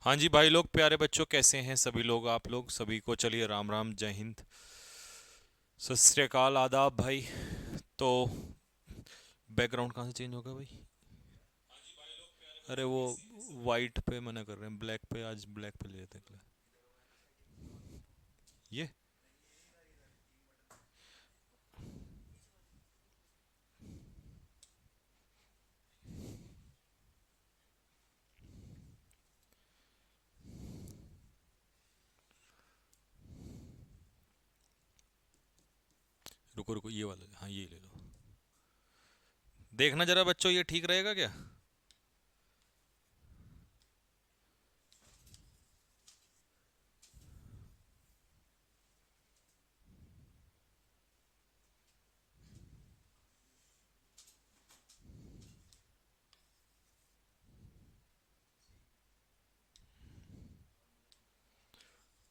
हाँ जी भाई लोग, प्यारे बच्चों, कैसे हैं सभी लोग? आप लोग सभी को चलिए राम राम, जय हिंद, सत श्री अकाल, आदाब भाई। तो बैकग्राउंड कहाँ से चेंज होगा भाई? अरे वो वाइट पे मना कर रहे हैं, ब्लैक पे, आज ब्लैक पे ले लेते हैं। ये रुको रुको, ये वाला, हाँ ये ले लो। देखना जरा बच्चों, ये ठीक रहेगा क्या?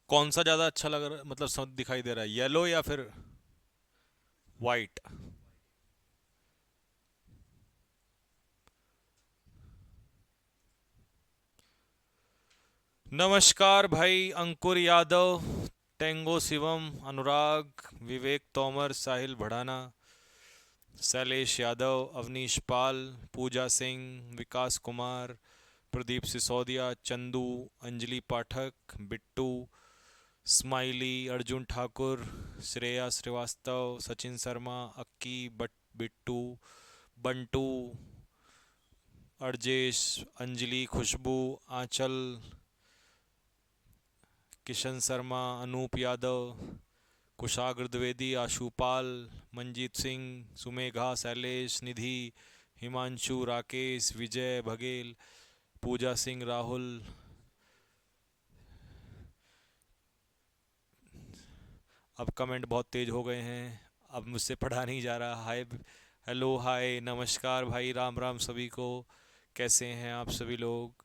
कौन सा ज़्यादा अच्छा लग रहा है, मतलब सब दिखाई दे रहा है, येलो या फिर वाइट? नमस्कार भाई, अंकुर यादव, टेंगो शिवम, अनुराग, विवेक तोमर, साहिल भड़ाना, शैलेश यादव, अवनीश पाल, पूजा सिंह, विकास कुमार, प्रदीप सिसोदिया, चंदू, अंजलि पाठक, बिट्टू, स्माइली, अर्जुन ठाकुर, श्रेया श्रीवास्तव, सचिन शर्मा, अक्की, बिट्टू, बंटू, अर्जेश, अंजलि, खुशबू, आंचल, किशन शर्मा, अनूप यादव, कुशाग्र द्विवेदी, आशुपाल, मंजीत सिंह, सुमेघा, शैलेश, निधि, हिमांशु, राकेश, विजय बघेल, पूजा सिंह, राहुल। अब कमेंट बहुत तेज हो गए हैं, अब मुझसे पढ़ा नहीं जा रहा। हाय, हेलो, हाय, नमस्कार भाई, राम राम सभी को। कैसे हैं आप सभी लोग?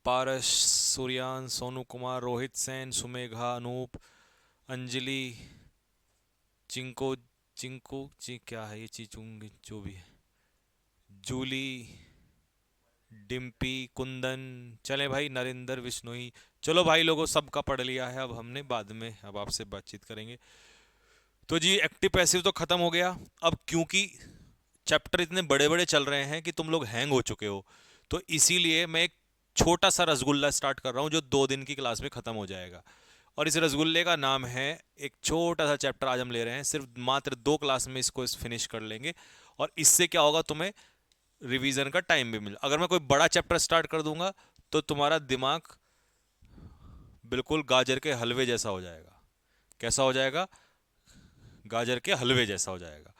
पारस, सूर्यान, सोनू कुमार, रोहित सेन, सुमेघा, अनूप, अंजलि, चिंको, क्या है ये चीचुंग जो भी है, जूली, डिम्पी, कुंदन, चले भाई, नरेंद्र, विश्नोई। चलो भाई लोगों, सबका पढ़ लिया है, अब हमने बाद में अब आपसे बातचीत करेंगे। तो जी, एक्टिव पैसिव तो खत्म हो गया। अब क्योंकि चैप्टर इतने बड़े बड़े चल रहे हैं कि तुम लोग हैंग हो चुके हो, तो इसीलिए मैं एक छोटा सा रसगुल्ला स्टार्ट कर रहा हूँ जो 2 दिन की क्लास में खत्म हो जाएगा। और इस रसगुल्ले का नाम है, एक छोटा सा चैप्टर आज हम ले रहे हैं, सिर्फ मात्र 2 क्लास में इसको फिनिश कर लेंगे। और इससे क्या होगा, तुम्हें रिवीजन का टाइम भी मिल। अगर मैं कोई बड़ा चैप्टर स्टार्ट कर दूंगा तो तुम्हारा दिमाग बिल्कुल गाजर के हलवे जैसा हो जाएगा। कैसा हो जाएगा? गाजर के हलवे जैसा हो जाएगा।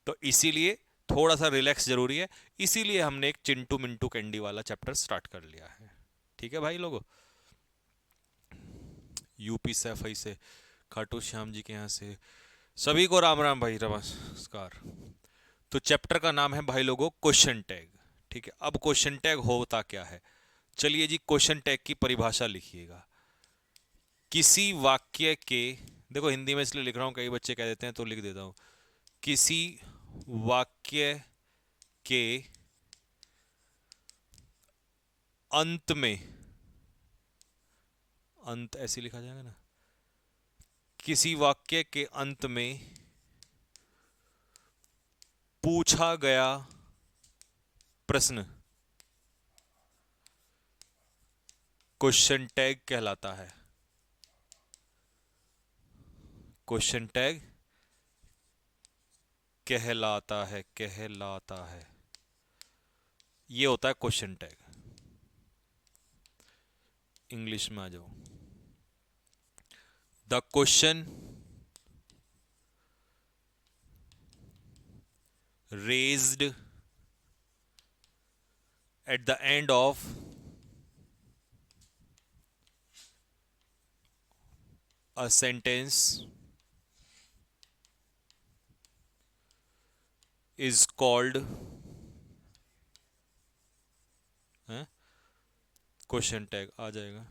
तो इसीलिए थोड़ा सा रिलैक्स जरूरी है। इसीलिए हमने एक चिंटू मिंटू कैंडी वाला चैप्टर स्टार्ट कर लिया है। ठीक है भाई लोगों, यूपी सैफई से, खाटू श्याम जी के यहाँ से सभी को राम राम भाई, नमस्कार। तो चैप्टर का नाम है भाई लोगों, क्वेश्चन टैग। ठीक है, अब क्वेश्चन टैग होता क्या है? चलिए जी, क्वेश्चन टैग की परिभाषा लिखिएगा। किसी वाक्य के, देखो हिंदी में इसलिए लिख रहा हूँ, कई बच्चे कह देते हैं तो लिख देता हूँ। किसी वाक्य के अंत में, अंत ऐसे लिखा जाएगा ना, किसी वाक्य के अंत में पूछा गया प्रश्न क्वेश्चन टैग कहलाता है। क्वेश्चन टैग कहलाता है। ये होता है क्वेश्चन टैग। इंग्लिश में आ जाओ। The question raised at the end of a sentence is called, question tag आ जाएगा,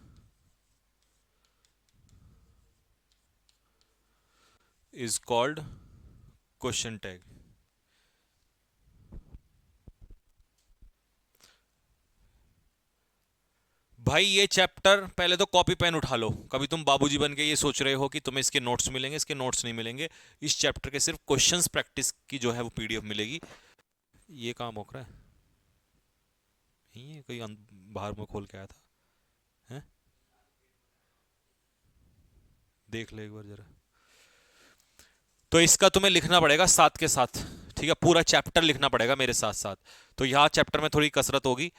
इज कॉल्ड क्वेश्चन टैग। भाई ये चैप्टर पहले तो कॉपी पेन उठा लो। कभी तुम बाबूजी बन के ये सोच रहे हो कि तुम्हें इसके नोट्स मिलेंगे, इसके नोट्स नहीं मिलेंगे। इस चैप्टर के सिर्फ क्वेश्चंस प्रैक्टिस की जो है वो पीडीएफ मिलेगी। ये काम हो रहा है, ये कोई बाहर में खोल के आया था, हैं? देख ले एक बार जरा। तो इसका तुम्हें लिखना पड़ेगा साथ के साथ, ठीक है, पूरा चैप्टर लिखना पड़ेगा मेरे साथ साथ। तो यहाँ चैप्टर में थोड़ी कसरत होगी,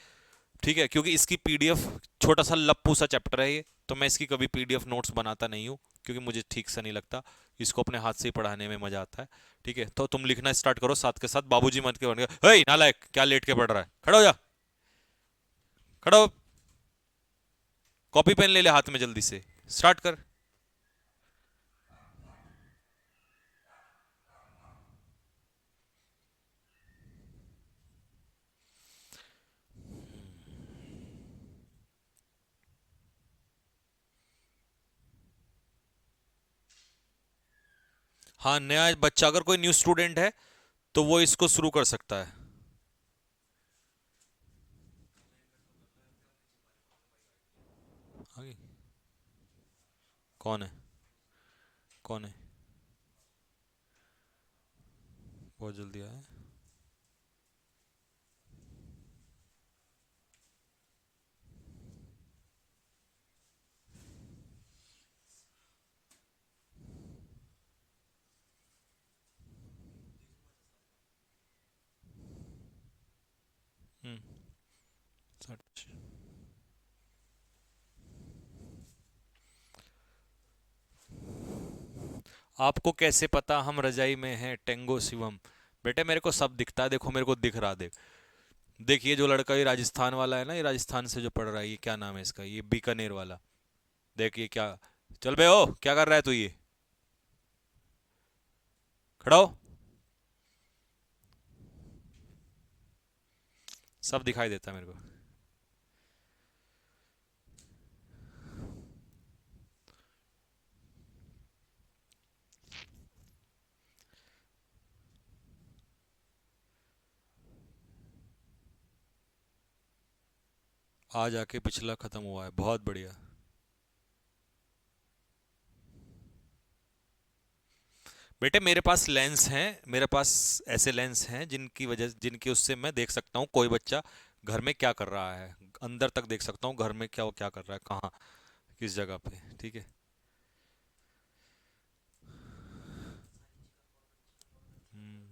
ठीक है, क्योंकि इसकी पीडीएफ, छोटा सा लप्पू सा चैप्टर है ये, तो मैं इसकी कभी पीडीएफ नोट्स बनाता नहीं हूँ, क्योंकि मुझे ठीक से नहीं लगता। इसको अपने हाथ से ही पढ़ाने में मजा आता है। ठीक है, तो तुम लिखना स्टार्ट करो साथ के साथ। बाबूजी मत के बन गए, हे नालायक क्या लेट के पढ़ रहा है, खड़ा हो जा, खड़ा हो, कॉपी पेन ले ले हाथ में, जल्दी से स्टार्ट कर। हाँ, नया बच्चा अगर कोई न्यू स्टूडेंट है तो वो इसको शुरू कर सकता है। आगे कौन है, कौन है, बहुत जल्दी आया। हम्म, सच। आपको कैसे पता हम रजाई में हैं, टेंगो शिवम। बेटे मेरे को सब दिखता है, देखो मेरे को दिख रहा, देख। देखिए जो लड़का ये राजस्थान वाला है ना, ये राजस्थान से जो पढ़ रहा है, ये क्या नाम है इसका, ये बीकानेर वाला। देखिए क्या, चल बे, ओ क्या कर रहा है तू, ये खड़ा हो। सब दिखाई देता है मेरे को। आज आके पिछला खत्म हुआ है, बहुत बढ़िया। बेटे मेरे पास लेंस हैं, मेरे पास ऐसे लेंस हैं जिनकी वजह, जिनकी उससे मैं देख सकता हूँ कोई बच्चा घर में क्या कर रहा है, अंदर तक देख सकता हूँ घर में क्या वो क्या कर रहा है, कहाँ, किस जगह पे। ठीक है। हम्म,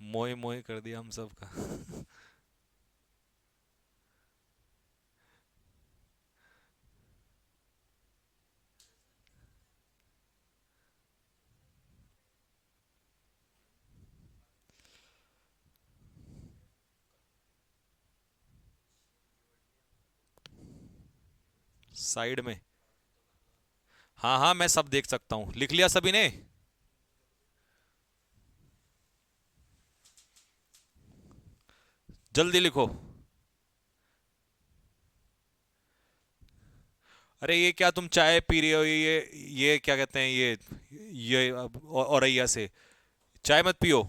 मोए मोए कर दिया हम सब का। साइड में, हाँ हाँ मैं सब देख सकता हूँ, लिख लिया सभी ने। जल्दी लिखो। अरे ये क्या तुम चाय पी रहे हो, ये क्या कहते हैं, ये औरैया से चाय मत पियो।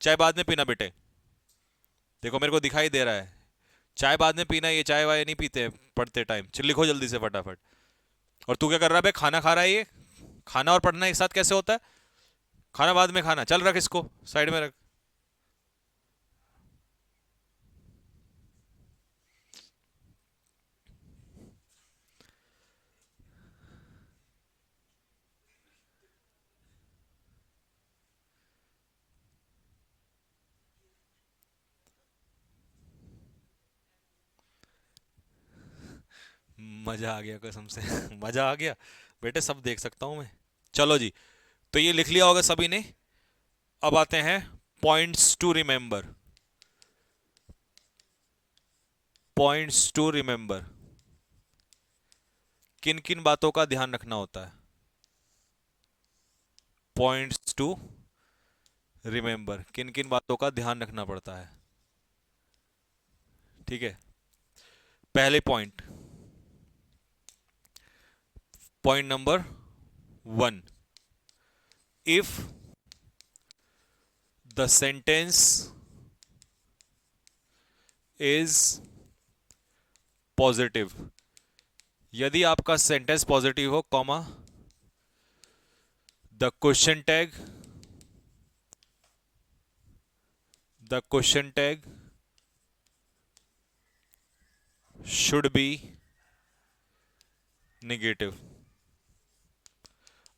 चाय बाद में पीना बेटे, देखो मेरे को दिखाई दे रहा है। चाय बाद में पीना, ये चाय वाय नहीं पीते पढ़ते टाइम। चल लिखो जल्दी से फटाफट। और तू क्या कर रहा है बे, खाना खा रहा है ये? खाना और पढ़ना एक साथ कैसे होता है? खाना बाद में खाना, चल रख इसको साइड में रख। मजा आ गया कसम से। मजा आ गया बेटे, सब देख सकता हूं मैं। चलो जी, तो ये लिख लिया होगा सभी ने। अब आते हैं points to remember. Points to remember, किन किन बातों का ध्यान रखना होता है? पॉइंट्स टू रिमेंबर, किन किन बातों का ध्यान रखना पड़ता है? ठीक है, पहले point, point number 1, if the sentence is positive. यदि आपका सेंटेंस पॉजिटिव हो, comma, the question tag, the question tag should be negative.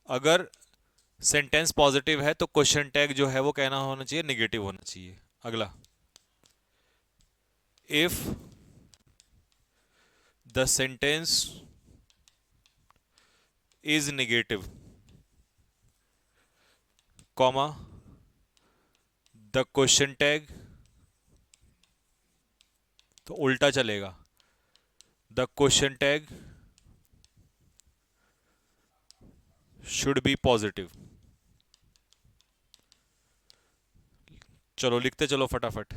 अगर सेंटेंस पॉजिटिव है तो क्वेश्चन टैग जो है वो कहना होना चाहिए नेगेटिव होना चाहिए। अगला, if the sentence is negative, comma, the question tag, तो उल्टा चलेगा, the question tag should be positive. चलो लिखते चलो फटाफट।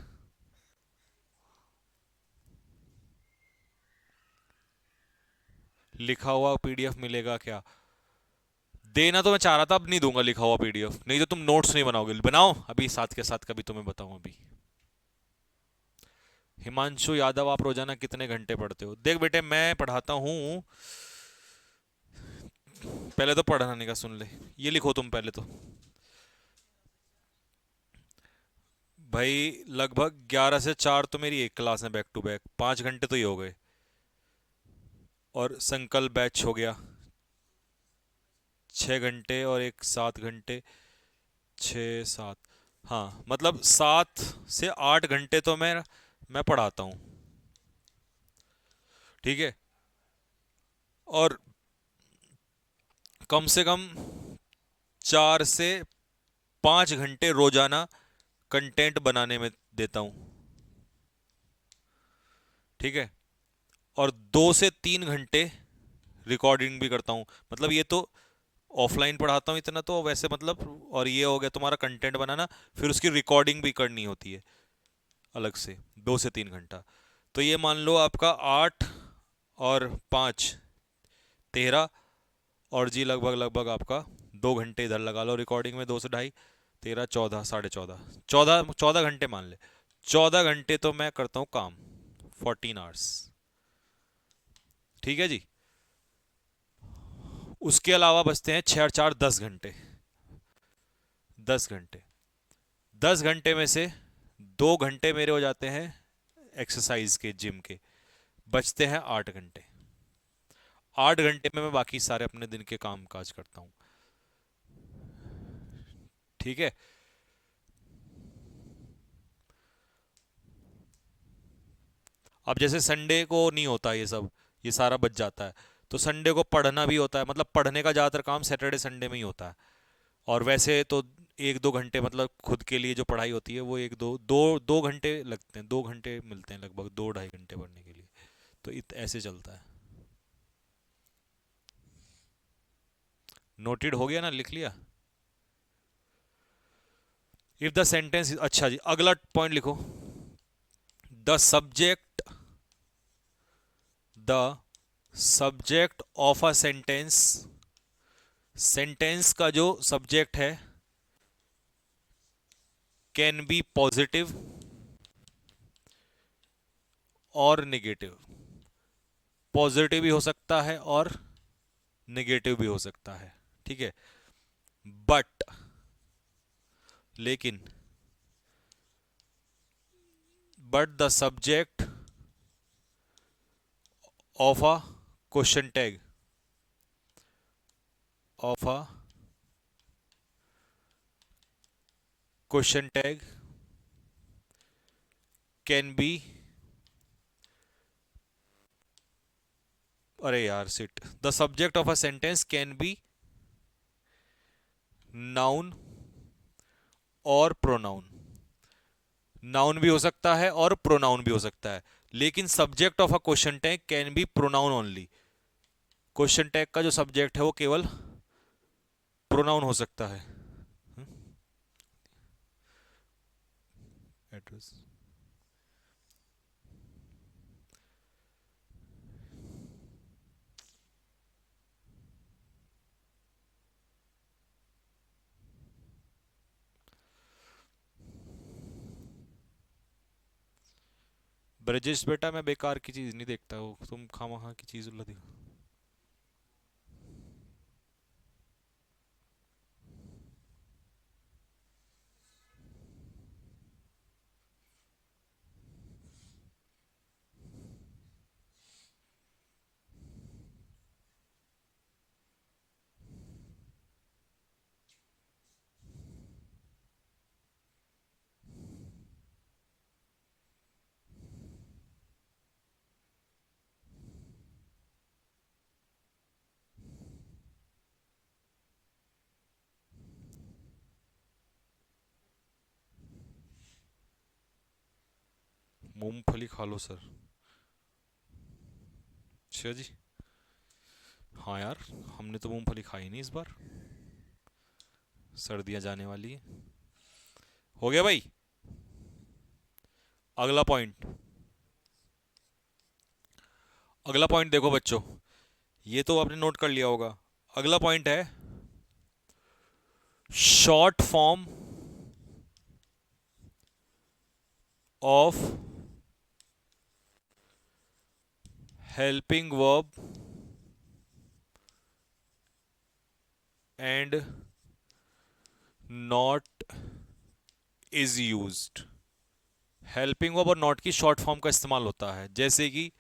लिखा हुआ पीडीएफ मिलेगा क्या? देना तो मैं चाह रहा था, अब नहीं दूंगा लिखा हुआ पीडीएफ, नहीं तो तुम नोट्स नहीं बनाओगे। बनाओ अभी साथ के साथ, कभी तुम्हें बताऊं अभी। हिमांशु यादव, आप रोजाना कितने घंटे पढ़ते हो? देख बेटे, मैं पढ़ाता हूँ, पहले तो पढ़ाने का सुन ले। ये लिखो तुम पहले तो। भाई लगभग 11 से 4 तो मेरी एक क्लास है बैक टू बैक, 5 घंटे तो ये हो गए। और संकल्प बैच हो गया 6 घंटे, और एक 7 घंटे, 6 7, हाँ मतलब 7 से 8 घंटे तो मैं पढ़ाता हूँ। ठीक है। और कम से कम 4 से 5 घंटे रोजाना कंटेंट बनाने में देता हूँ। ठीक है। और 2 से 3 घंटे रिकॉर्डिंग भी करता हूँ। मतलब ये तो ऑफलाइन पढ़ाता हूँ इतना तो वैसे मतलब, और ये हो गया तुम्हारा कंटेंट बनाना, फिर उसकी रिकॉर्डिंग भी करनी होती है अलग से, 2 से 3 घंटा। तो ये मान लो आपका 8 और 5 13, और जी लगभग लगभग आपका 2 घंटे इधर लगा लो रिकॉर्डिंग में, 2 से 2.5, 13 14 14.5, 14 14 घंटे मान ले। 14 घंटे तो मैं करता हूँ काम, 14 आवर्स। ठीक है जी। उसके अलावा बचते हैं 6 और 4 10 घंटे। 10 घंटे, 10 घंटे में से 2 घंटे मेरे हो जाते हैं एक्सरसाइज के, जिम के। बचते हैं 8 घंटे। 8 घंटे में मैं बाकी सारे अपने दिन के काम काज करता हूँ। ठीक है। अब जैसे संडे को नहीं होता ये सब, ये सारा बच जाता है, तो संडे को पढ़ना भी होता है। मतलब पढ़ने का ज़्यादातर काम सैटरडे संडे में ही होता है। और वैसे तो 1 2 घंटे मतलब खुद के लिए जो पढ़ाई होती है वो एक दो दो 2 घंटे लगते हैं, 2 घंटे मिलते हैं लगभग, 2 2.5 घंटे पढ़ने के लिए। तो ऐसे चलता है। नोटेड हो गया ना, लिख लिया? इफ द सेंटेंस, अच्छा जी अगला पॉइंट लिखो। The subject, the subject of a sentence, sentence का जो सब्जेक्ट है, कैन बी पॉजिटिव और नेगेटिव। पॉजिटिव भी हो सकता है और नेगेटिव भी हो सकता है। ठीक है। बट, लेकिन, but the subject of a question tag, of a question tag can be, अरे यार sit, the subject of a sentence can be noun और प्रोनाउन। नाउन भी हो सकता है और प्रोनाउन भी हो सकता है, लेकिन subject of a question tag can B pronoun only. Question tag का जो सब्जेक्ट है वो केवल प्रोनाउन हो सकता है। एड्रेस, ब्रजेश बेटा, मैं बेकार की चीज नहीं देखता हूँ, तुम खामखा की चीज उल्ला दिखा। मूंगफली खा लो सर। अच्छा जी। हाँ यार, हमने तो मूंगफली खाई नहीं इस बार। सर्दियाँ जाने वाली है। हो गया भाई। अगला पॉइंट। अगला पॉइंट देखो बच्चों, ये तो आपने नोट कर लिया होगा। अगला पॉइंट है short form of helping verb and not is used. Helping verb और नॉट की शॉर्ट फॉर्म का इस्तेमाल होता है, जैसे कि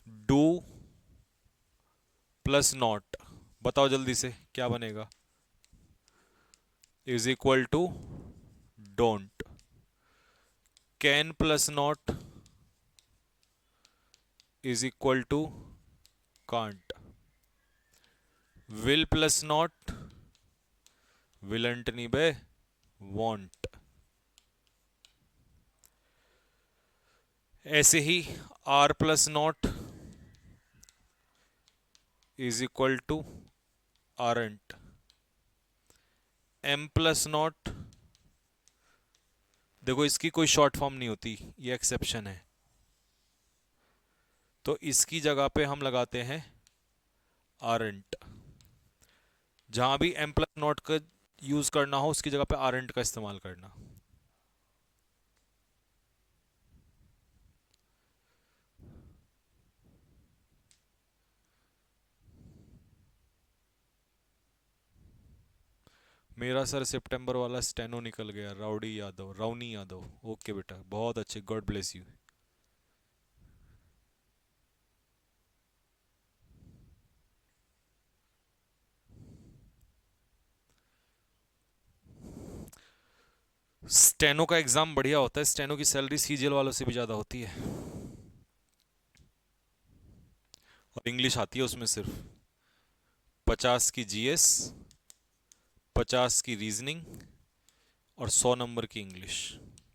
डू प्लस नॉट। बताओ जल्दी से क्या बनेगा। Is equal to don't. Can plus not is equal to can't. Will plus not willn't नहीं बे, वॉन्ट। ऐसे ही are plus not is equal to aren't. Am plus not, देखो इसकी कोई शॉर्ट फॉर्म नहीं होती, ये एक्सेप्शन है, तो इसकी जगह पे हम लगाते हैं आरंट। जहां भी एम प्लस नॉट का यूज करना हो उसकी जगह पे आरंट का इस्तेमाल करना। मेरा सर सितंबर वाला स्टेनो निकल गया। राउडी यादव, राउनी यादव। ओके बेटा, बहुत अच्छे, गॉड ब्लेस यू। स्टेनो का एग्जाम बढ़िया होता है, स्टेनो की सैलरी सीजीएल वालों से भी ज्यादा होती है। और इंग्लिश आती है उसमें सिर्फ 50 की जीएस, 50 की रीजनिंग और 100 नंबर की इंग्लिश।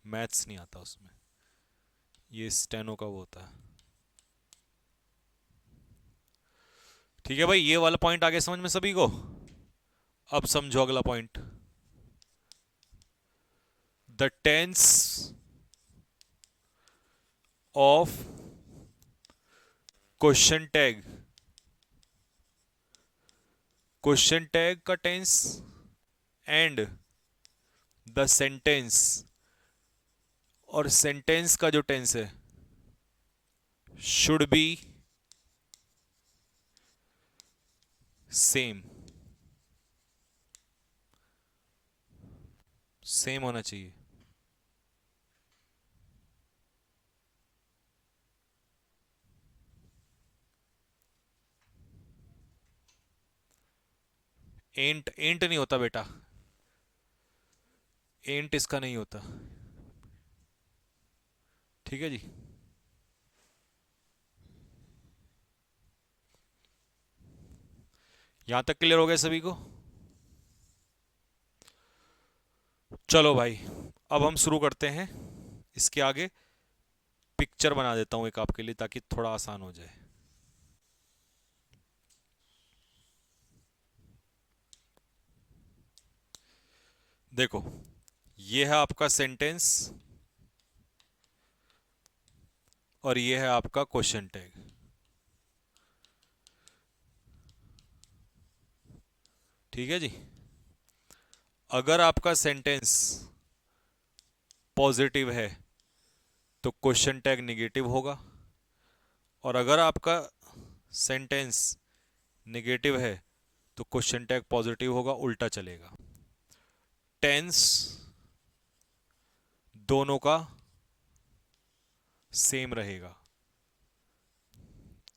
मैथ्स नहीं आता उसमें। ये स्टेनो का वो होता है। ठीक है भाई, ये वाला पॉइंट आगे समझ में सभी को। अब समझो अगला point. The tense of question tag. Question tag का टेंस एंड द सेंटेंस, और सेंटेंस का जो टेंस है, शुड बी सेम। सेम होना चाहिए। एंट, एंट नहीं होता बेटा, एंट इसका नहीं होता। ठीक है जी। यहां तक क्लियर हो गया सभी को। चलो भाई, अब हम शुरू करते हैं। इसके आगे पिक्चर बना देता हूं एक आपके लिए, ताकि थोड़ा आसान हो जाए। देखो, ये है आपका सेंटेंस और ये है आपका क्वेश्चन टैग। ठीक है जी। अगर आपका सेंटेंस पॉजिटिव है तो क्वेश्चन टैग निगेटिव होगा, और अगर आपका सेंटेंस निगेटिव है तो क्वेश्चन टैग पॉजिटिव होगा, उल्टा चलेगा। टेंस दोनों का सेम रहेगा,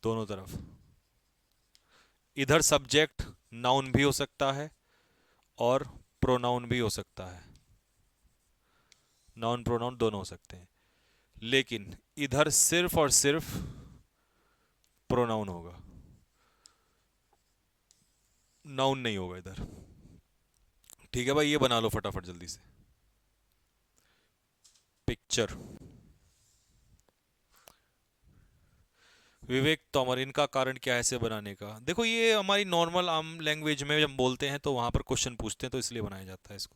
दोनों तरफ। इधर सब्जेक्ट नाउन भी हो सकता है और प्रोनाउन भी हो सकता है, नाउन प्रोनाउन दोनों हो सकते हैं, लेकिन इधर सिर्फ और सिर्फ प्रोनाउन होगा, नाउन नहीं होगा इधर। ठीक है भाई, ये बना लो फटाफट जल्दी से पिक्चर। विवेक तोमर, इनका कारण क्या है इसे बनाने का? देखो, ये हमारी नॉर्मल आम लैंग्वेज में जब बोलते हैं तो वहां पर क्वेश्चन पूछते हैं, तो इसलिए बनाया जाता है इसको।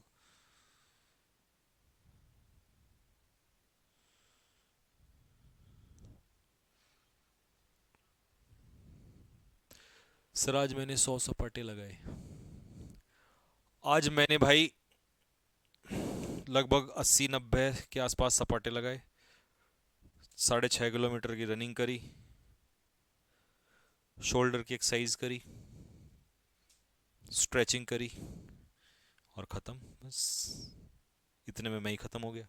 सर आज मैंने 100 सपाटे लगाए। आज मैंने भाई लगभग 80-90 के आसपास सपाटे लगाए, 6.5 किलोमीटर की रनिंग करी, शोल्डर की एक्सरसाइज करी, स्ट्रेचिंग करी, और ख़त्म। बस इतने में मैं ही ख़त्म हो गया।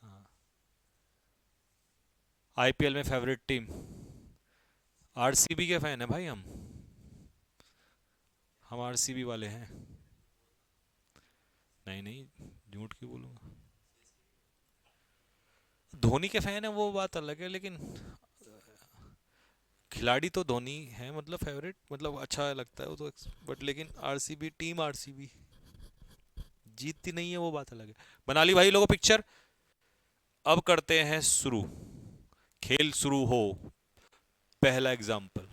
हाँ। आईपीएल में फेवरेट टीम आरसीबी के फैन है भाई हम आरसीबी वाले हैं। नहीं नहीं, झूठ क्यों बोलूँगा। धोनी के फैन है वो बात अलग है, लेकिन खिलाड़ी तो धोनी है, मतलब फेवरेट, मतलब अच्छा लगता है वो तो, बट लेकिन आरसीबी टीम, आरसीबी जीतती नहीं है वो बात अलग है। बना ली भाई लोगों पिक्चर। अब करते हैं शुरू, खेल शुरू हो। पहला एग्जाम्पल,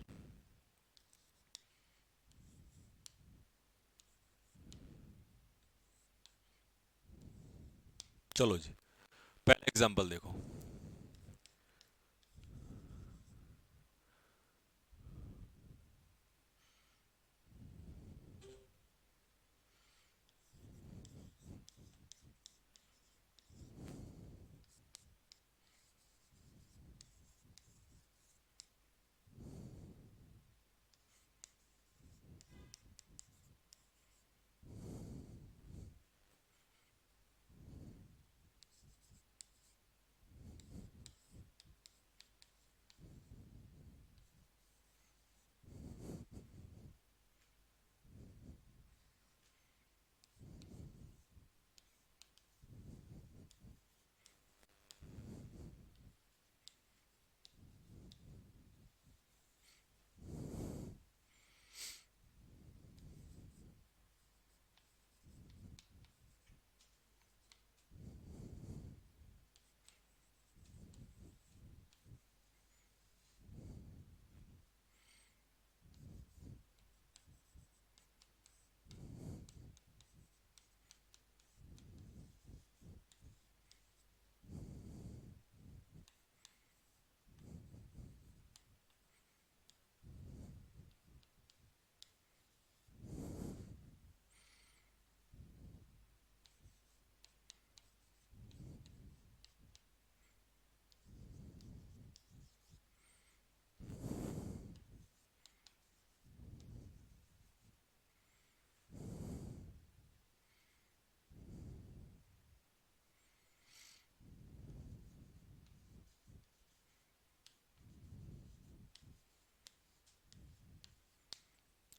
चलो जी, पहला एग्जाम्पल देखो।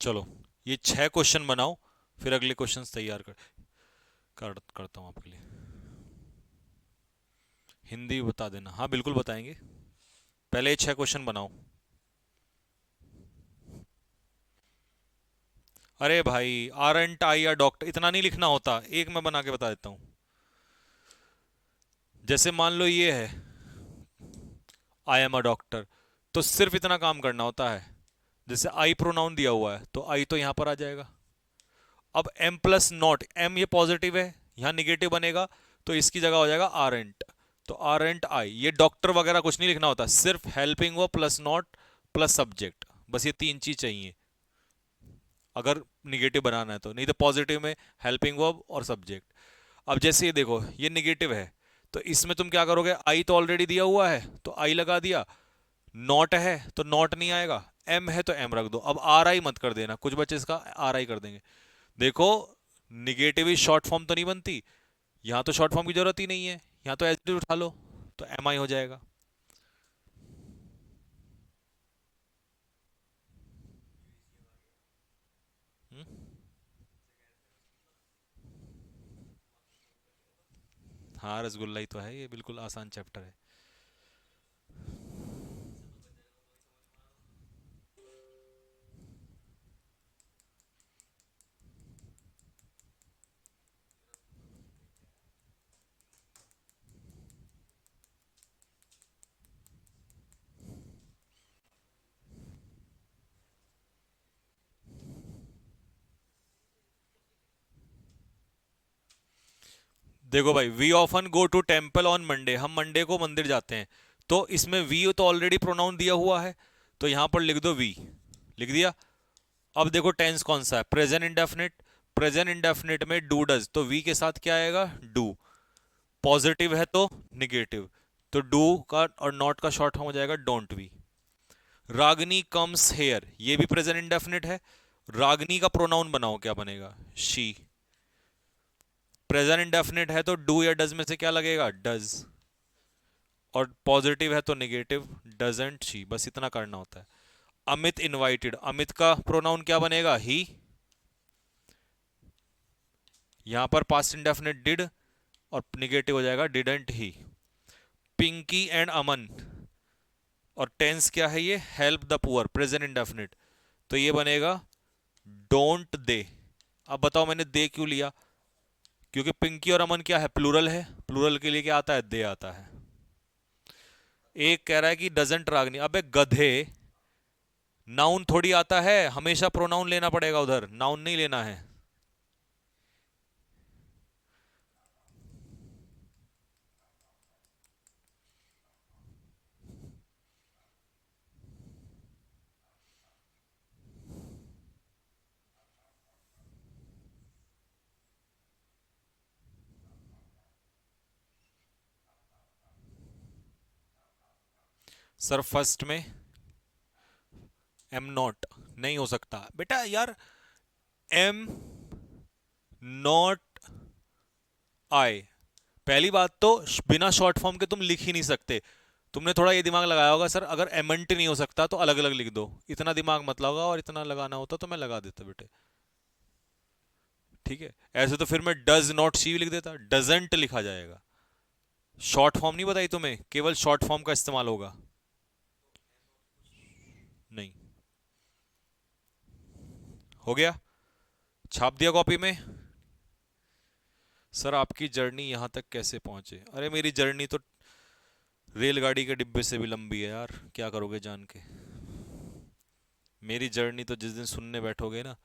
चलो, ये 6 क्वेश्चन बनाओ, फिर अगले क्वेश्चंस तैयार करता हूँ आपके लिए। हिंदी बता देना। हाँ बिल्कुल बताएंगे, पहले ये 6 क्वेश्चन बनाओ। अरे भाई, आरंट आई या डॉक्टर इतना नहीं लिखना होता, एक मैं बना के बता देता हूँ। जैसे मान लो ये है, आई एम अ डॉक्टर, तो सिर्फ इतना काम करना होता है। जैसे आई प्रोनाउन दिया हुआ है तो आई तो यहां पर आ जाएगा। अब एम प्लस नॉट, एम ये पॉजिटिव है, यहां निगेटिव बनेगा, तो इसकी जगह हो जाएगा आरंट। तो आरंट आई, ये डॉक्टर वगैरह कुछ नहीं लिखना होता, सिर्फ हेल्पिंग वो प्लस नॉट प्लस सब्जेक्ट, बस ये 3 चीज चाहिए। अगर निगेटिव बनाना है तो, नहीं तो पॉजिटिव में हेल्पिंग वर्ब और सब्जेक्ट। अब जैसे ये देखो, ये निगेटिव है, तो इसमें तुम क्या करोगे, आई तो ऑलरेडी दिया हुआ है तो आई लगा दिया, नॉट है तो नॉट नहीं आएगा, एम है तो एम रख दो। अब आर आई मत कर देना, कुछ बच्चे इसका आर आई कर देंगे। देखो, निगेटिव ही शॉर्ट फॉर्म तो नहीं बनती, यहाँ तो शॉर्ट फॉर्म की जरूरत ही नहीं है, यहाँ तो एज उठा लो तो एम आई हो जाएगा। हम्म? हाँ, रसगुल्ला ही तो है ये, बिल्कुल आसान चैप्टर है। देखो भाई, we often go to temple on Monday, हम मंडे को मंदिर जाते हैं, तो इसमें वी तो ऑलरेडी प्रोनाउन दिया हुआ है, तो यहां पर लिख दो वी, लिख दिया। अब देखो टेंस कौन सा है, प्रेजेंट इंडेफिनिट, प्रेजेंट इंडेफिनिट में डू डज, तो वी के साथ क्या आएगा, डू। पॉजिटिव है तो निगेटिव, तो डू का और नॉट का शॉर्ट फॉर्म हो जाएगा don't we. Ragini comes here, ये भी प्रेजेंट इंडेफिनिट है, रागनी का प्रोनाउन बनाओ, क्या बनेगा, शी। प्रेजेंट इंडेफिनिट है तो डू या डज में से क्या लगेगा, डज, और पॉजिटिव है तो निगेटिव, डजंट शी, बस इतना करना होता है। अमित इनवाइटेड, अमित का प्रोनाउन क्या बनेगा, ही, यहां पर पास्ट इंडेफिनिट डिड, और निगेटिव हो जाएगा डिडंट ही। पिंकी एंड अमन, और टेंस क्या है ये, help the poor, present indefinite, तो ये बनेगा डोंट दे। अब बताओ मैंने दे क्यों लिया, क्योंकि पिंकी और अमन क्या है, प्लूरल है, प्लूरल के लिए क्या आता है, दे आता है। एक कह रहा है कि डजंट रागनी, अबे गधे, नाउन थोड़ी आता है, हमेशा प्रोनाउन लेना पड़ेगा, उधर नाउन नहीं लेना है। सर फर्स्ट में एम नॉट नहीं हो सकता बेटा यार, एम नॉट आई, पहली बात तो बिना शॉर्ट फॉर्म के तुम लिख ही नहीं सकते। तुमने थोड़ा ये दिमाग लगाया होगा, सर अगर एमेंट नहीं हो सकता तो अलग अलग लिख दो, इतना दिमाग मत लगाओ, और इतना लगाना होता तो मैं लगा देता बेटे। ठीक है, ऐसे तो फिर मैं डज नॉट सी लिख देता, डजेंट लिखा जाएगा। शॉर्ट फॉर्म नहीं बताई तुम्हें, केवल शॉर्ट फॉर्म का इस्तेमाल होगा। नहीं, हो गया, छाप दिया कॉपी में। सर आपकी जर्नी यहाँ तक कैसे पहुंचे, अरे मेरी जर्नी तो रेलगाड़ी के डिब्बे से भी लंबी है यार, क्या करोगे जान के। मेरी जर्नी तो जिस दिन सुनने बैठोगे ना,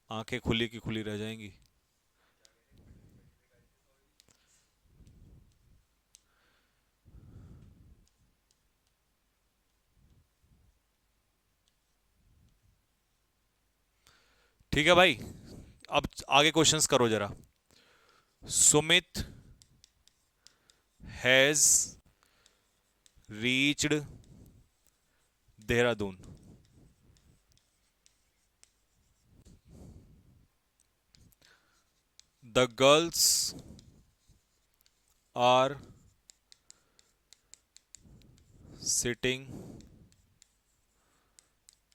आंखें खुली की खुली रह जाएंगी। ठीक है भाई, अब आगे क्वेश्चंस करो जरा। Sumit has reached Dehradun, the girls are sitting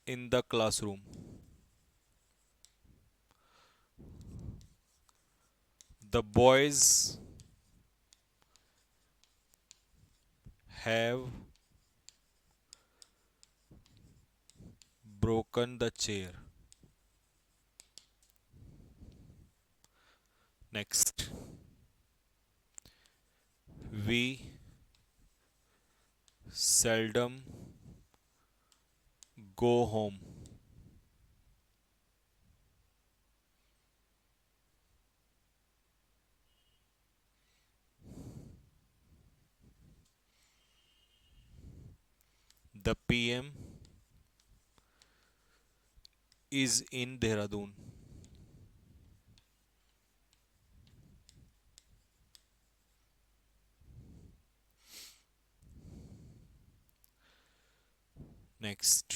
in the classroom, the boys have broken the chair. Next, we seldom go home. The PM is in Dehradun. Next,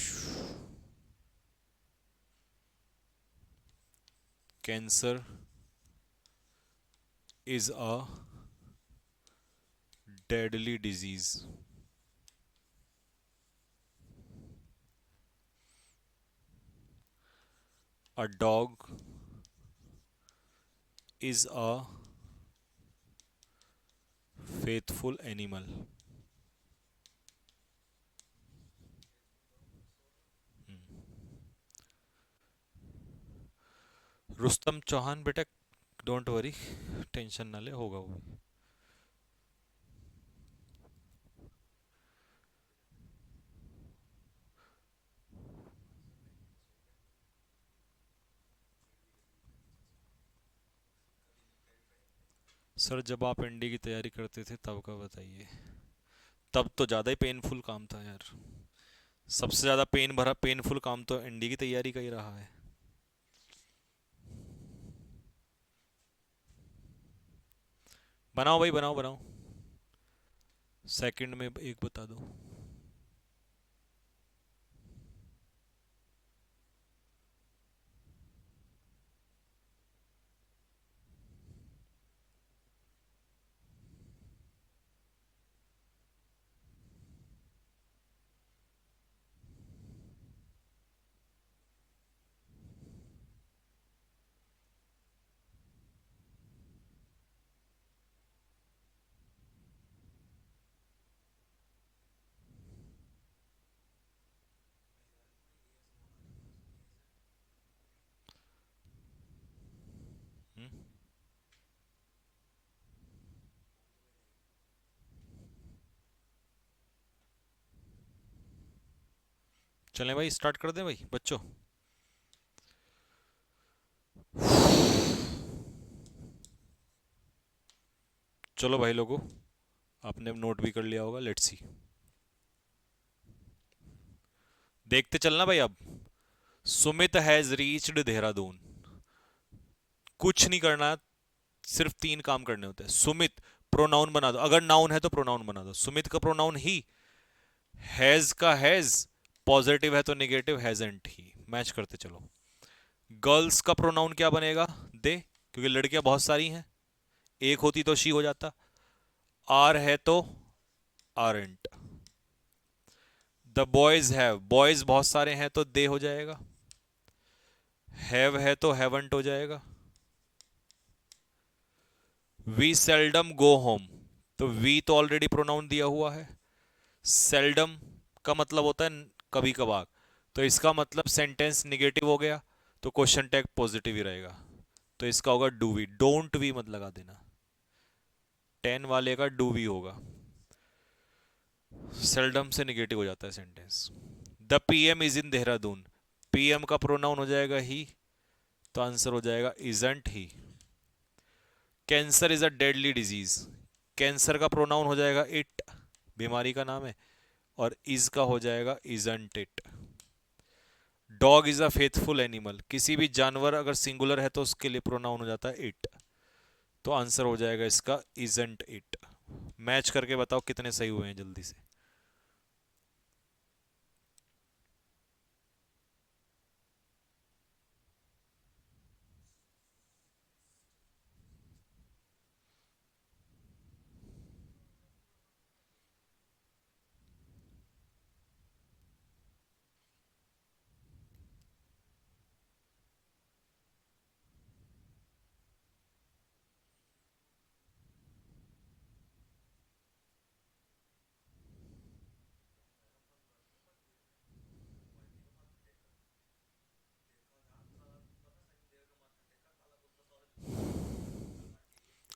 cancer is a deadly disease. A dog is a faithful animal. Rustam Chauhan बेटा, don't worry, tension ना ले, होगा वो। Sir जब आप ND की तैयारी करते थे तब का बताइए। तब तो ज़्यादा ही पेनफुल काम था यार। सबसे ज़्यादा पेन भरा पेनफुल काम तो एनडी की तैयारी का ही रहा है। बनाओ भाई, बनाओ बनाओ। सेकंड में एक बता दो। हम्म, चलें भाई, स्टार्ट कर दें भाई बच्चों। चलो भाई लोगों, आपने नोट भी कर लिया होगा, लेट्स सी। देखते चलना भाई अब। Sumit has reached Dehradun. कुछ नहीं करना, सिर्फ तीन काम करने होते हैं। सुमित प्रोनाउन बना दो, अगर नाउन है तो प्रोनाउन बना दो। सुमित का प्रोनाउन ही, हैज का हैज, पॉजिटिव है तो नेगेटिव हैजंट ही, मैच करते चलो। गर्ल्स का प्रोनाउन क्या बनेगा? दे, क्योंकि लड़कियां बहुत सारी हैं, एक होती तो शी हो जाता। आर है तो aren't. The boys have, boys बहुत सारे हैं तो दे हो जाएगा। हैव है तो हैवंट हो जाएगा। वी सेल्डम गो होम, तो वी तो ऑलरेडी प्रोनाउन दिया हुआ है। सेल्डम का मतलब होता है कभी कभार, तो इसका मतलब सेंटेंस निगेटिव हो गया, तो क्वेश्चन टैग पॉजिटिव ही रहेगा। तो इसका होगा डू वी, डोंट वी मत लगा देना, टेन वाले का डू वी होगा। सेल्डम से निगेटिव हो जाता है sentence. The PM is in Dehradun, PM का प्रोनाउन हो जाएगा ही, तो आंसर हो जाएगा isn't he. Cancer is a deadly disease, cancer का प्रोनाउन हो जाएगा इट, बीमारी का नाम है, और इज का हो जाएगा isn't it. Dog is a faithful animal, किसी भी जानवर अगर सिंगुलर है तो उसके लिए प्रोनाउन हो जाता है इट, तो आंसर हो जाएगा इसका इजंट इट। मैच करके बताओ कितने सही हुए हैं जल्दी से।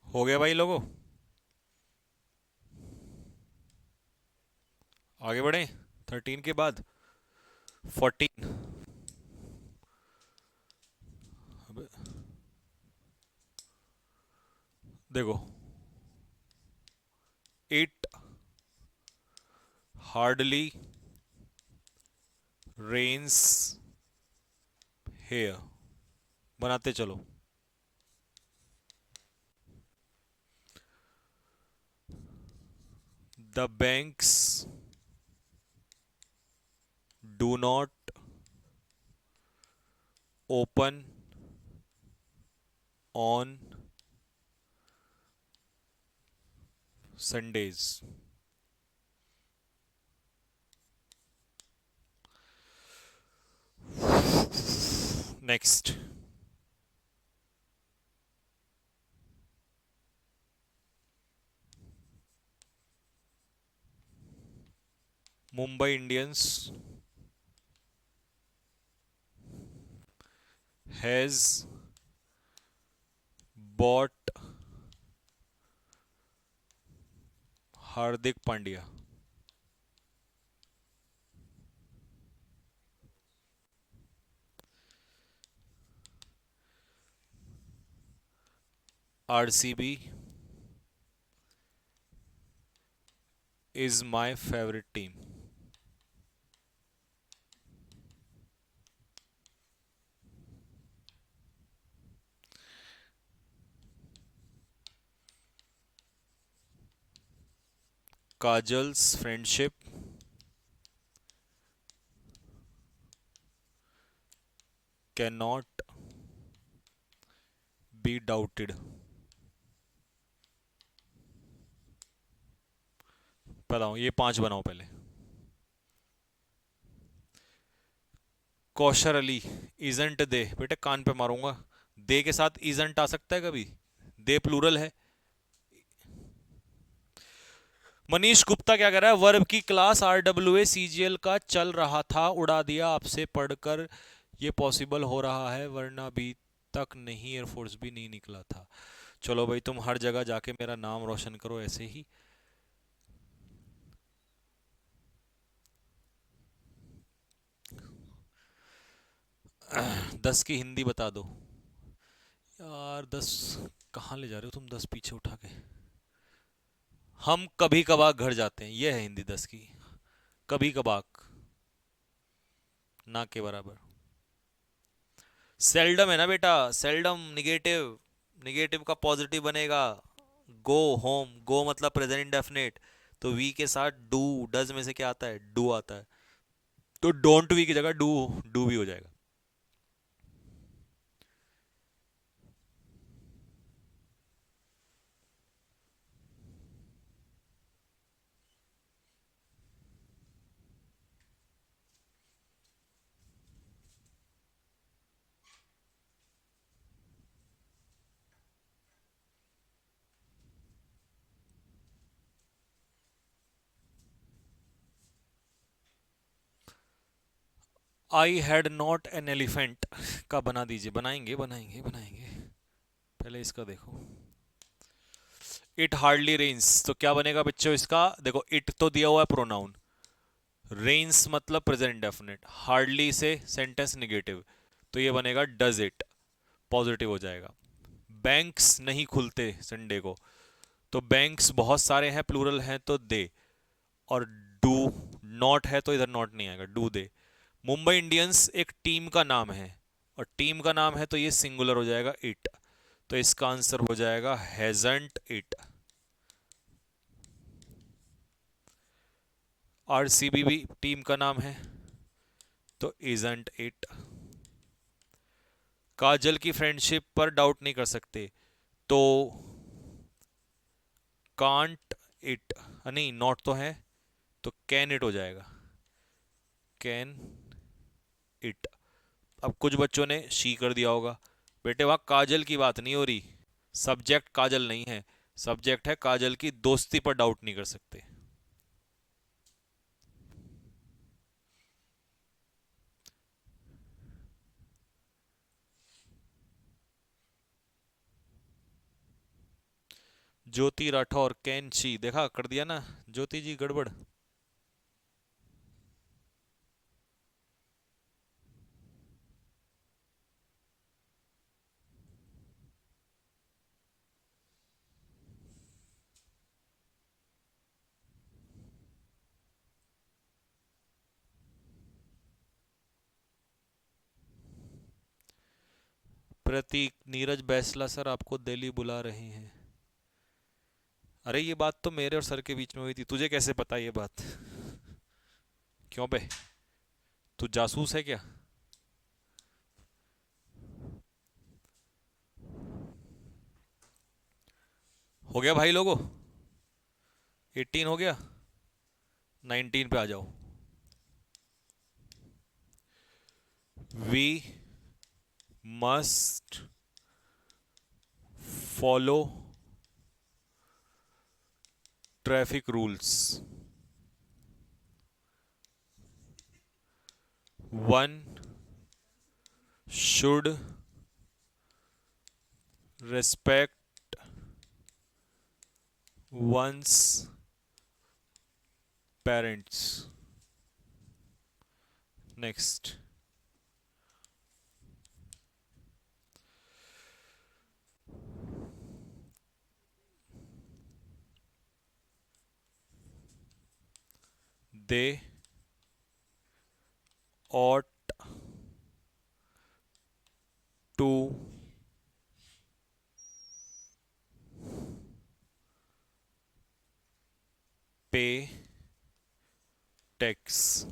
हो गया भाई लोगों, आगे बढ़े। 13 के बाद 14। देखो, इट हार्डली रेन्स हेयर, बनाते चलो। The banks do not open on Sundays. Next. Mumbai Indians has bot Hardik Pandya. RCB is my favourite team. Kajals friendship can not be doubted. बताओ, ये 5 बनाओ पहले। कौशर अली इजंट दे, बेटे कान पे मारूंगा। दे के साथ इजंट आ सकता है कभी? दे प्लूरल है। मनीष गुप्ता क्या कह रहा है? वर्ब की क्लास RWA CGL का चल रहा था, उड़ा दिया आपसे पढ़कर। ये पॉसिबल हो रहा है, वरना अभी तक नहीं, एयरफोर्स भी नहीं निकला था। चलो भाई, तुम हर जगह जाके मेरा नाम रोशन करो ऐसे ही। 10 की हिंदी बता दो यार। 10 कहाँ ले जा रहे हो तुम? 10 पीछे उठा के। हम कभी कभार घर जाते हैं, ये है हिंदी 10 की। कभी कभार, ना के बराबर। सेल्डम है ना बेटा, सेल्डम निगेटिव। निगेटिव का पॉजिटिव बनेगा। गो होम, गो मतलब प्रेजेंट इंडेफिनिट। तो वी के साथ डू, डज में से क्या आता है? डू आता है। तो डोंट वी की जगह डू, डू भी हो जाएगा। I had not an elephant का बना दीजिए। बनाएंगे बनाएंगे बनाएंगे, पहले इसका देखो। इट हार्डली रेन्स, तो क्या बनेगा बच्चों इसका? देखो, इट तो दिया हुआ है प्रोनाउन, रेन्स मतलब प्रेजेंट इंडेफिनिट, हार्डली से सेंटेंस निगेटिव, तो ये बनेगा डज इट, पॉजिटिव हो जाएगा। बैंक्स नहीं खुलते संडे को, तो बैंक्स बहुत सारे हैं, प्लूरल हैं तो दे। और डू नॉट है तो इधर नॉट नहीं आएगा, डू दे। मुंबई इंडियंस एक टीम का नाम है, और टीम का नाम है तो ये सिंगुलर हो जाएगा इट, तो इसका आंसर हो जाएगा हैजंट इट। आरसीबी भी टीम का नाम है, तो इजंट इट। काजल की फ्रेंडशिप पर डाउट नहीं कर सकते, तो कांट इट, नहीं नॉट तो है, तो कैन इट हो जाएगा। Can it. अब कुछ बच्चों ने शी कर दिया होगा। बेटे वहां काजल की बात नहीं हो रही, सब्जेक्ट काजल नहीं है, सब्जेक्ट है काजल की दोस्ती पर डाउट नहीं कर सकते। ज्योति राठौर कैन शी, देखा कर दिया ना ज्योति जी गड़बड़। प्रतीक, नीरज बैसला सर आपको दिल्ली बुला रहे हैं। अरे ये बात तो मेरे और सर के बीच में हुई थी, तुझे कैसे पता ये बात? क्यों बे, तू जासूस है क्या? हो गया भाई लोगों, 18 हो गया, 19 पे आ जाओ। We must follow traffic rules. One should respect one's parents. Next. They ought to pay tax.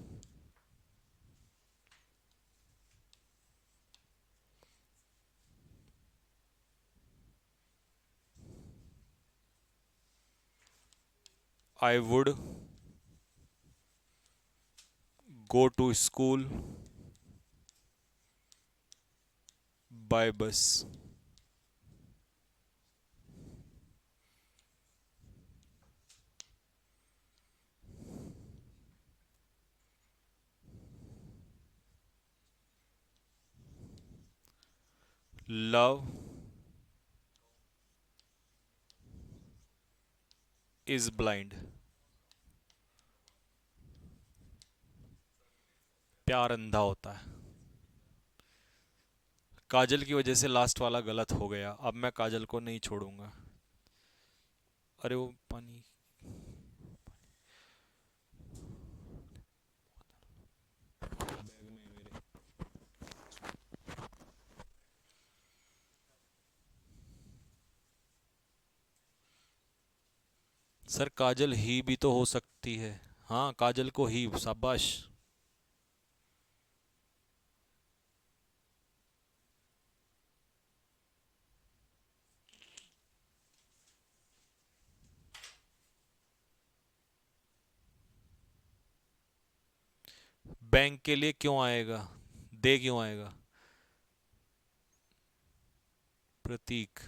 I would go to school by bus. Love is blind. प्यार अंधा होता है। काजल की वजह से लास्ट वाला गलत हो गया, अब मैं काजल को नहीं छोड़ूंगा। अरे वो पानी, सर काजल ही भी तो हो सकती है। हाँ काजल को ही, शाबाश। बैंक के लिए क्यों आएगा, दे क्यों आएगा? प्रतीक,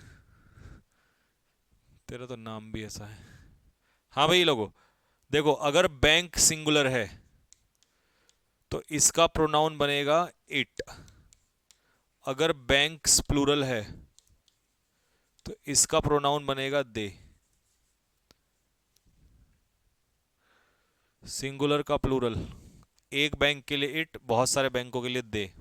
तेरा तो नाम भी ऐसा है। हाँ भाई लोगों, देखो अगर बैंक सिंगुलर है तो इसका प्रोनाउन बनेगा इट। अगर बैंक्स प्लूरल है तो इसका प्रोनाउन बनेगा दे। सिंगुलर का प्लूरल, एक बैंक के लिए इट, बहुत सारे बैंकों के लिए दे।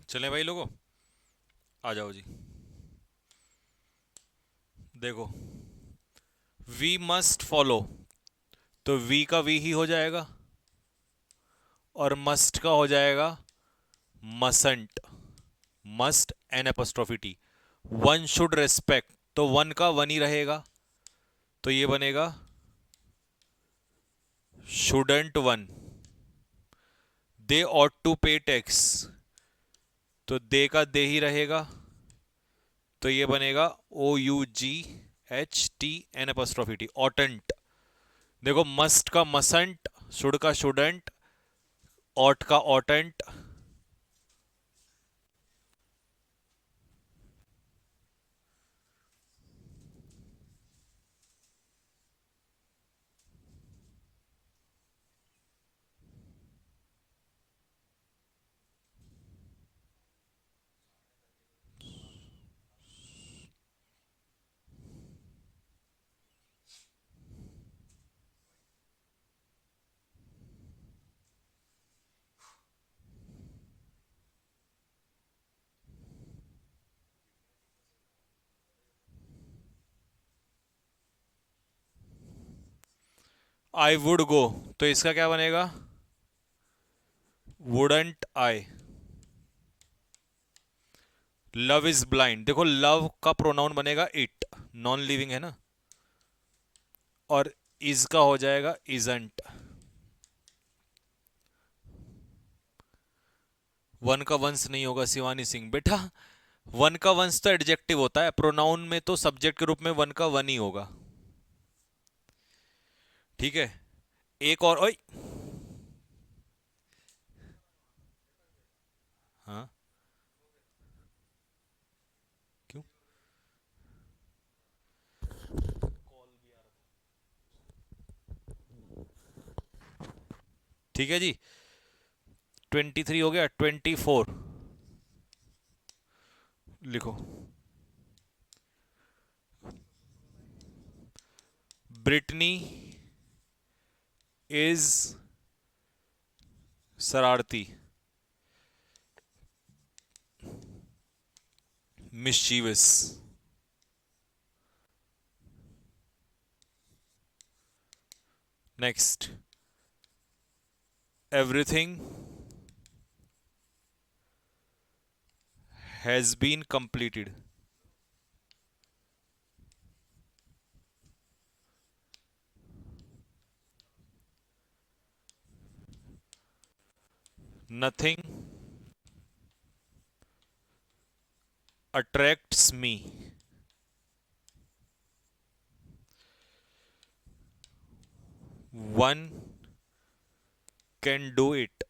चले भाई लोगों, आ जाओ जी। देखो, वी मस्ट फॉलो, तो वी का वी ही हो जाएगा और मस्ट का हो जाएगा mustn't. Must N apostrophe T. One should respect, तो वन का वन ही रहेगा, तो ये बनेगा shouldn't one. They ought to pay tax, तो दे का दे ही रहेगा, तो ये बनेगा OUGHTN' ऑटेंट। देखो मस्ट का मसंट, शुड का शुडेंट, ऑट का ऑटेंट। आई वुड गो, तो इसका क्या बनेगा? Wouldn't I. Love is blind, देखो लव का प्रोनाउन बनेगा इट, नॉन लिविंग है ना, और इज का हो जाएगा इजंट। वन का वंश नहीं होगा शिवानी सिंह बेटा, वन का वंश तो एडजेक्टिव होता है, प्रोनाउन में तो सब्जेक्ट के रूप में वन का वन ही होगा। ठीक है, एक और ओए। हाँ, क्यों? ठीक है जी, 23 हो गया, 24 लिखो। ब्रिटनी इज शरारती, mischievous. Next, everything has been completed. Nothing attracts me. One can do it.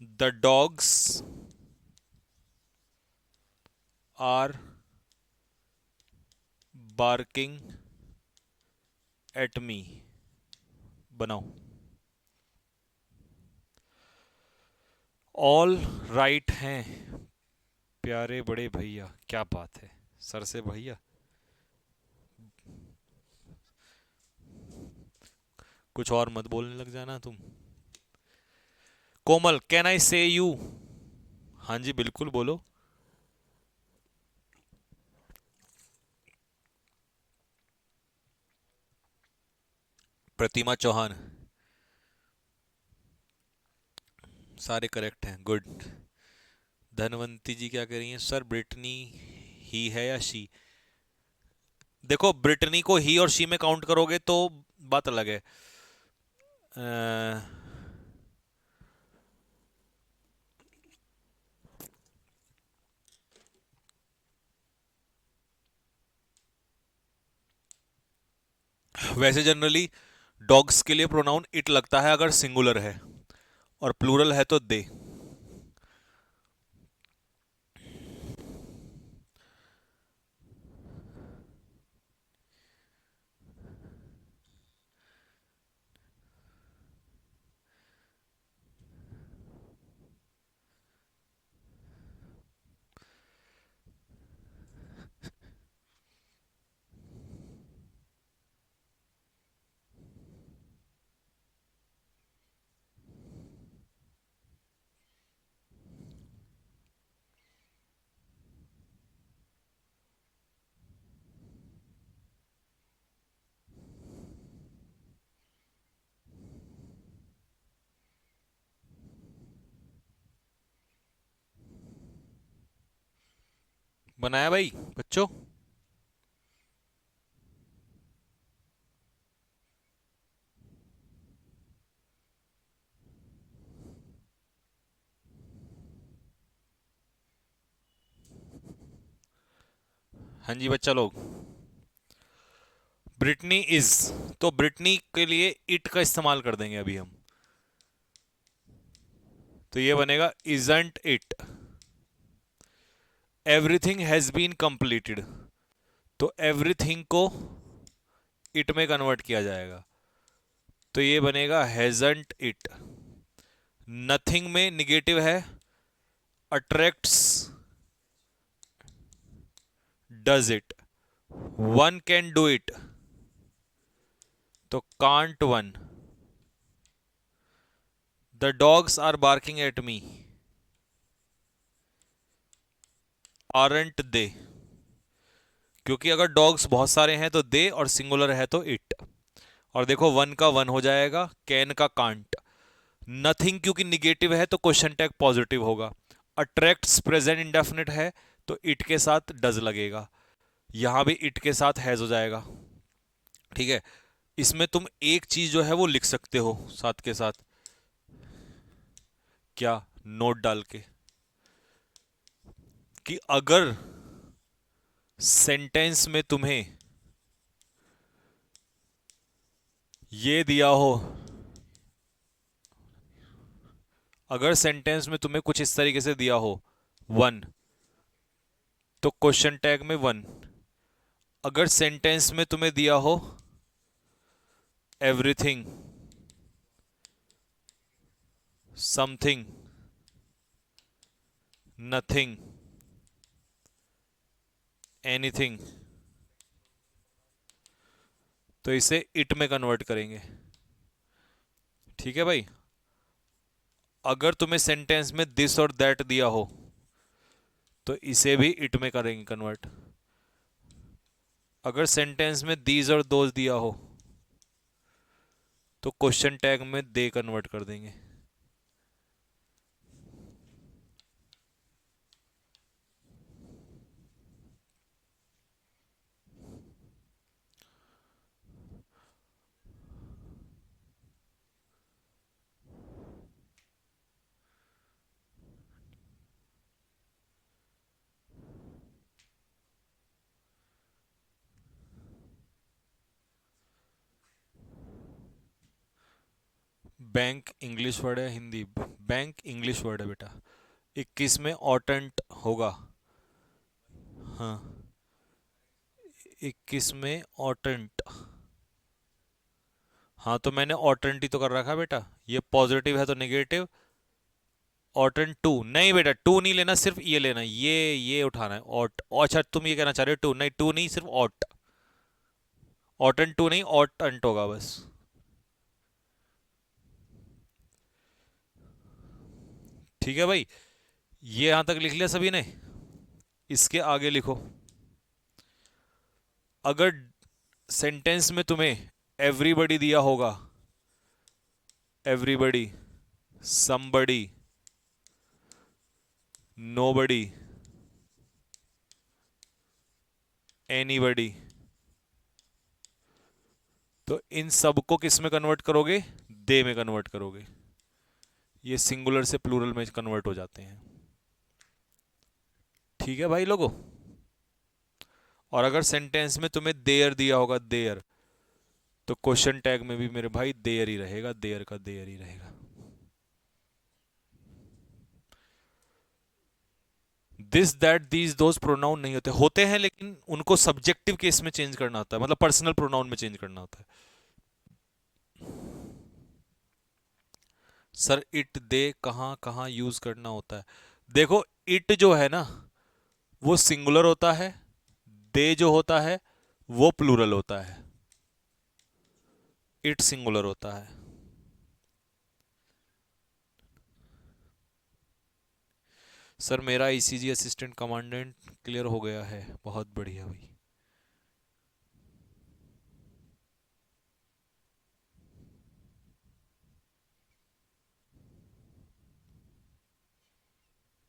The dogs are barking at me. बनाओ। ऑल राइट हैं प्यारे बड़े भैया, क्या बात है, सर से भैया। कुछ और मत बोलने लग जाना तुम। कोमल, कैन आई से यू? हाँ जी बिल्कुल बोलो। प्रतिमा चौहान, सारे करेक्ट हैं, गुड। धनवंती जी क्या कह रही हैं? सर ब्रिटनी ही है या शी? देखो ब्रिटनी को ही और शी में काउंट करोगे तो बात अलग है। अ, वैसे जनरली डॉग्स के लिए प्रोनाउन इट लगता है अगर सिंगुलर है, और प्लूरल है तो दे। बनाया भाई बच्चों? हाँ जी बच्चा लोग, ब्रिटनी इज, तो ब्रिटनी के लिए इट का इस्तेमाल कर देंगे अभी हम। तो ये बनेगा isn't it, everything has been completed, तो एवरीथिंग को इट में कन्वर्ट किया जाएगा, तो ये बनेगा हैजंट इट। नथिंग में निगेटिव है, attracts does it, one can do it, तो can't one, the dogs are barking at me, aren't they, क्योंकि अगर डॉग्स बहुत सारे हैं तो दे, और सिंगुलर है तो इट। और देखो वन का वन हो जाएगा, कैन का कांट। नथिंग क्योंकि निगेटिव है तो क्वेश्चन टैग पॉजिटिव होगा। अट्रैक्ट्स प्रेजेंट इंडेफिनिट है तो इट के साथ डज लगेगा, यहां भी इट के साथ हैज हो जाएगा। ठीक है, इसमें तुम एक चीज जो है वो लिख सकते हो साथ के साथ, क्या, नोट डाल के, कि अगर सेंटेंस में तुम्हें ये दिया हो, अगर सेंटेंस में तुम्हें कुछ इस तरीके से दिया हो वन, तो क्वेश्चन टैग में वन। अगर सेंटेंस में तुम्हें दिया हो एवरीथिंग, समथिंग, नथिंग, एनीथिंग, तो इसे इट में कन्वर्ट करेंगे। ठीक है भाई, अगर तुम्हें सेंटेंस में दिस और दैट दिया हो तो इसे भी इट में करेंगे कन्वर्ट। अगर सेंटेंस में दीज और दोज दिया हो तो क्वेश्चन टैग में दे कन्वर्ट कर देंगे। बैंक इंग्लिश वर्ड है, हिंदी, बैंक इंग्लिश वर्ड है बेटा। 21 में ऑटेंट होगा, हाँ 21 में ऑटेंट, हाँ तो मैंने ऑटेंट ही तो कर रखा बेटा, ये पॉजिटिव है तो नेगेटिव, ऑटेंट टू नहीं बेटा, टू नहीं लेना, सिर्फ ये लेना, ये उठाना है ऑट। अच्छा तुम ये कहना चाह रहे हो टू, नहीं टू नहीं, सिर्फ ऑट, ऑटेंट टू नहीं, ऑटेंट होगा बस। ठीक है भाई, ये यहां तक लिख लिया सभी ने, इसके आगे लिखो। अगर सेंटेंस में तुम्हें एवरीबडी दिया होगा, एवरीबडी, समबडी, नोबडी, एनीबडी, तो इन सब को किस में कन्वर्ट करोगे, दे में कन्वर्ट करोगे। ये सिंगुलर से प्लूरल में कन्वर्ट हो जाते हैं। ठीक है भाई लोगों, और अगर सेंटेंस में तुम्हें देयर दिया होगा, देयर, तो क्वेश्चन टैग में भी मेरे भाई देयर ही रहेगा, देयर का देयर ही रहेगा। This that these those pronoun नहीं होते, होते हैं लेकिन उनको सब्जेक्टिव केस में चेंज करना होता है, मतलब पर्सनल प्रोनाउन में चेंज करना होता है। सर इट दे कहाँ कहाँ यूज करना होता है, देखो इट जो है ना वो सिंगुलर होता है, दे जो होता है वो प्लूरल होता है, इट सिंगुलर होता है। सर मेरा ईसीजी असिस्टेंट कमांडेंट क्लियर हो गया है, बहुत बढ़िया भाई।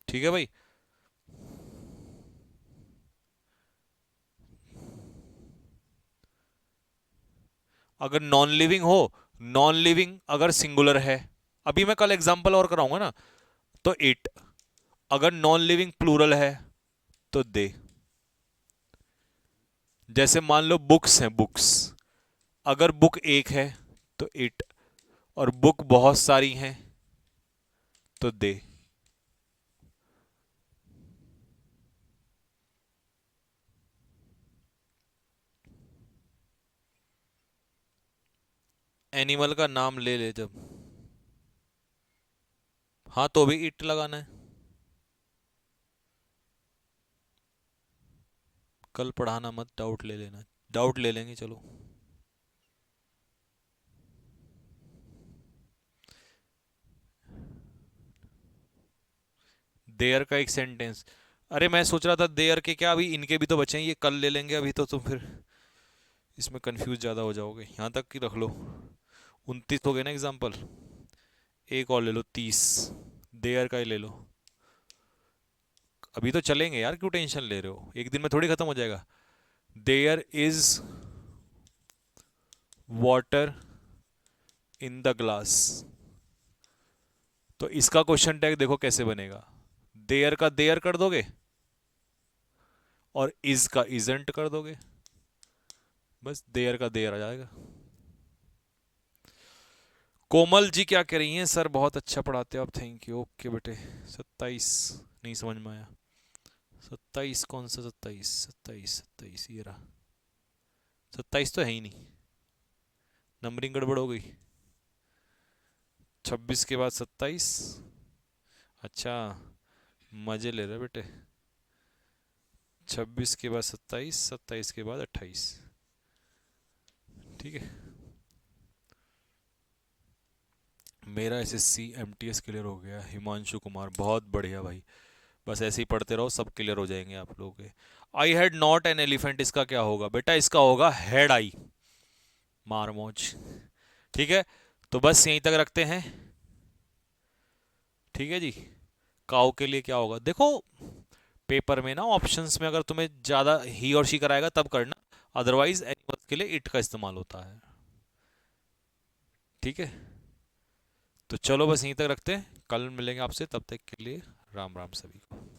ठीक है भाई, अगर नॉन लिविंग हो, नॉन लिविंग अगर सिंगुलर है, अभी मैं कल एग्जांपल और कराऊंगा ना, तो इट, अगर नॉन लिविंग प्लूरल है तो दे। जैसे मान लो बुक्स हैं, बुक्स, अगर बुक एक है तो इट, और बुक बहुत सारी हैं तो दे। एनिमल का नाम ले ले जब, हाँ तो भी इट लगाना है। कल पढ़ाना मत, डाउट ले लेना। डाउट ले लेंगे चलो। देयर का एक सेंटेंस, अरे मैं सोच रहा था देयर के क्या, अभी इनके भी तो बचे हैं, ये कल ले लेंगे, अभी तो तुम फिर इसमें कंफ्यूज ज़्यादा हो जाओगे। यहाँ तक की रख लो, 29 हो गए ना एग्जाम्पल। एक और ले लो 30, देयर का ही ले लो। अभी तो चलेंगे यार, क्यों टेंशन ले रहे हो, एक दिन में थोड़ी खत्म हो जाएगा। There is water in the glass, तो इसका क्वेश्चन टैग देखो कैसे बनेगा। देयर का देयर कर दोगे और इज का इजंट कर दोगे, बस देयर का देयर आ जाएगा। कोमल जी क्या कह रही हैं, सर बहुत अच्छा पढ़ाते हो आप, थैंक यू, ओके बेटे। 27 नहीं समझ में आया, 27 कौन सा 27, 27 ये रहा, 27 तो है ही नहीं, नंबरिंग गड़बड़ हो गई। 26 के बाद 27, अच्छा मजे ले रहे बेटे। 26 के बाद 27, 27 के बाद 28, ठीक है। मेरा एसएससी एमटीएस क्लियर हो गया, हिमांशु कुमार, बहुत बढ़िया भाई, बस ऐसे ही पढ़ते रहो, सब क्लियर हो जाएंगे आप लोगों के। I had not an elephant, इसका क्या होगा बेटा, इसका होगा हैड आई, मारमोज, ठीक है। तो बस यहीं तक रखते हैं, ठीक है जी। काउ के लिए क्या होगा देखो, पेपर में ना ऑप्शंस में अगर तुम्हें ज्यादा ही और शी कराएगा तब करना, अदरवाइज एनिमल्स के लिए इट का इस्तेमाल होता है, ठीक है। तो चलो बस यहीं तक रखते हैं, कल मिलेंगे आपसे, तब तक के लिए राम राम सभी को।